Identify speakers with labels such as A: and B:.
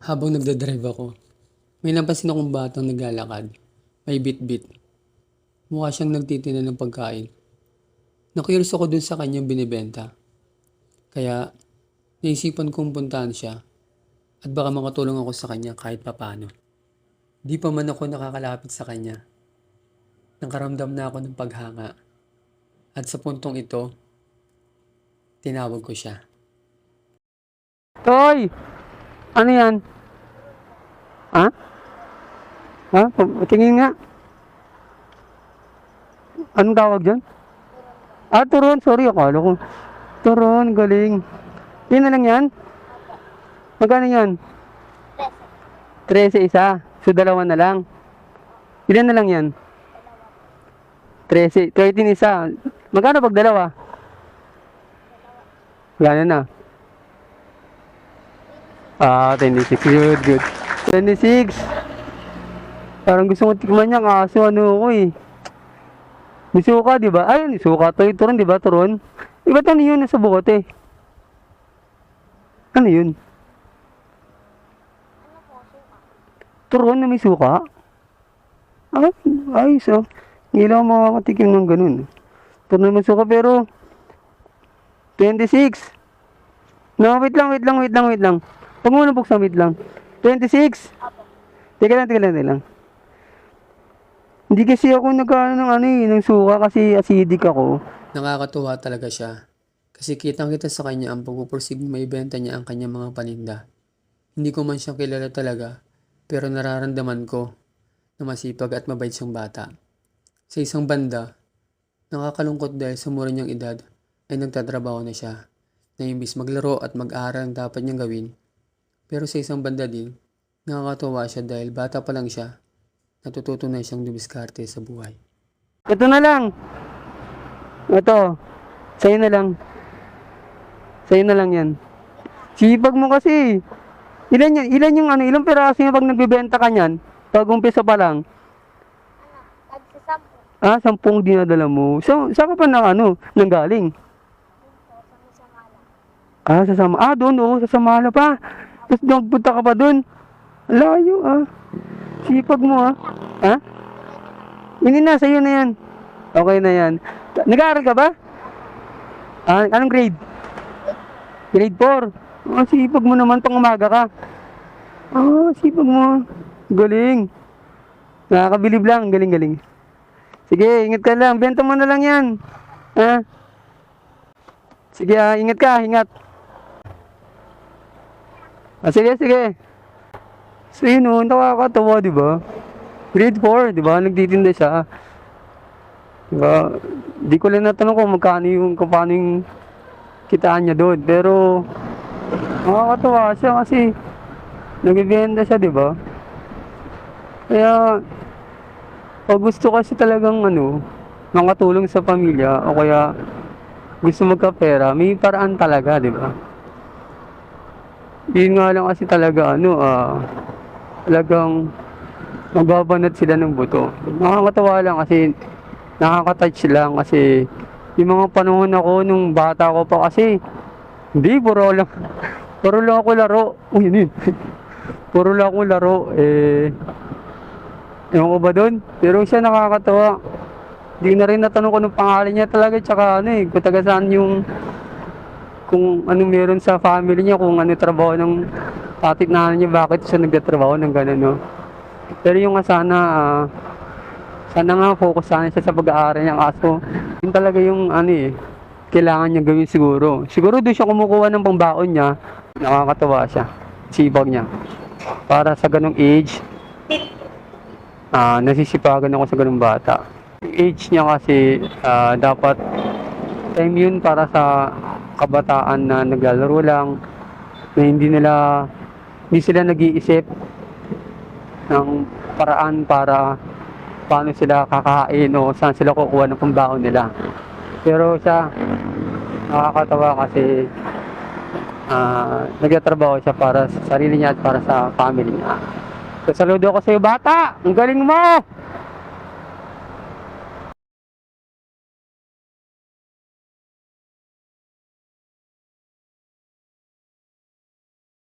A: Habang nagdadrive ako, may napansin akong batang naglalakad. May bit-bit. Mukha siyang nagtitinda ng pagkain. Nakiulos ako dun sa kanyang binibenta. Kaya naisipan kong puntahan siya at baka makatulong ako sa kanya kahit papano. Di pa man ako nakakalapit sa kanya. Nakaramdam na ako ng paghanga. At sa puntong ito, tinawag ko siya.
B: Toy! Ano yan? Ha? Ha? Tingin nga. Anong tawag dyan? Turon. Sorry, akala ko. Turon, galing. Yun na lang yan? Magkano yan? 13 isa. So, dalawa na lang. Ilan na lang yan? 13 isa. Magkano pag dalawa? Gana na. 26. Good. 26. Parang gusto ko tikman niya, kaso ano ako eh. May suka, di ba? Ay, may suka. Turon, di ba? Turon. Iba't ano yun nasa bukote? Ano yun? Turon na may suka? Ayos ah. Hindi lang ako makakatikim ng ganun. Turon na may suka pero 26. No, wait lang. Huwag mo na buksan, wait lang. 26. Teka lang. Hindi kasi ako nagkaano ng suka kasi acidic ako.
A: Nakakatuwa talaga siya. Kasi kitang-kita sa kanya ang pagpupursig may benta niya ang kanyang mga paninda. Hindi ko man siya kilala talaga, pero nararamdaman ko na masipag at mabait siyang bata. Sa isang banda, nakakalungkot dahil sa mura niyang edad ay nagtatrabaho na siya, na imbis maglaro at mag-aaral ang dapat niyang gawin. Pero sa isang banda din, nakakatuwa siya dahil bata pa lang siya, natututo na siyang dumiskarte sa buhay.
B: Ito na lang. Ito. Sa'yo na lang. Sa'yo na lang yan. Sipag mo kasi. Ilan yung ilang piraso yung pag nagbibenta ka niyan? Pag umpisa pa lang.
C: Nagsasampo.
B: 10 dinadala mo. Saan ka pa nanggaling? Sa Samala. Doon, sa Samala pa. Tapos nagpunta ka pa doon. Layo Sipag mo Ha? Hindi na, sa'yo na yan. Okay na yan. Nag-aaral ka ba? Anong grade? Grade 4. Sipag mo naman pang umaga ka. Sipag mo. Galing. Nakakabilib lang. Galing. Sige, ingat ka lang. Benta mo na lang yan. Sige, ingat ka. Sige. So yun nakakatawa, di ba? Grade 4, di ba? Nagtitinda siya. Di ba? Di ko lang natanong kung paano yung kitaan niya doon. Pero, nakakatawa siya kasi nagbibenta siya, di ba? Kaya, pag gusto kasi talagang makatulong sa pamilya o kaya gusto magkapera, may paraan talaga, di ba? Yun nga lang kasi talaga, talagang magbabanat sila ng buto. Nakakatawa lang kasi nakaka-touch lang kasi yung mga panahon ako nung bata ko pa kasi puro lang ako laro. Yun. Puro lang ako laro ewan ko ba doon? Pero siya nakakatawa. Hindi na rin natanong ko ng pangalan niya talaga tsaka kung taga saan kung anong meron sa family niya, kung ano trabaho ng tatit na niya, bakit siya nagtatrabaho ng gano'n, no? Pero yung sana nga focus sana siya sa pag-aaral niya, kaso yun talaga yung kailangan niya gawin siguro. Siguro doon siya kumukuha ng pangbaon niya, nakakatawa siya, sibag niya. Para sa ganong age, nasisipagan ako sa ganong bata. Yung age niya kasi, dapat time yun para sa kabataan na naglalaro lang, na hindi sila nag-iisip ng paraan para paano sila kakain o saan sila kukuha ng pambaon nila. Pero siya, nakakatawa kasi nagtatrabaho siya para sa sarili niya at para sa family niya. So, saludo ako sa iyo, bata! Ang galing mo!